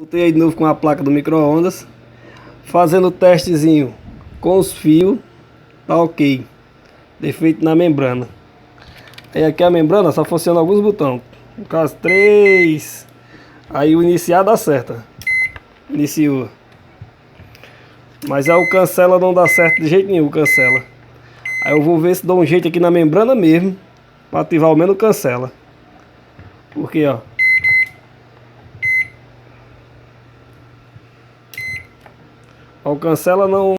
Voltei aí de novo com a placa do micro-ondas, fazendo o testezinho com os fios, tá ok. Defeito na membrana. Aí aqui a membrana só funciona alguns botões. No caso 3. Aí o iniciar dá certo. Iniciou. Mas aí o cancela não dá certo de jeito nenhum, cancela. Aí eu vou ver se dou um jeito aqui na membrana mesmo, para ativar ao menos o cancela. Porque ó, o cancela não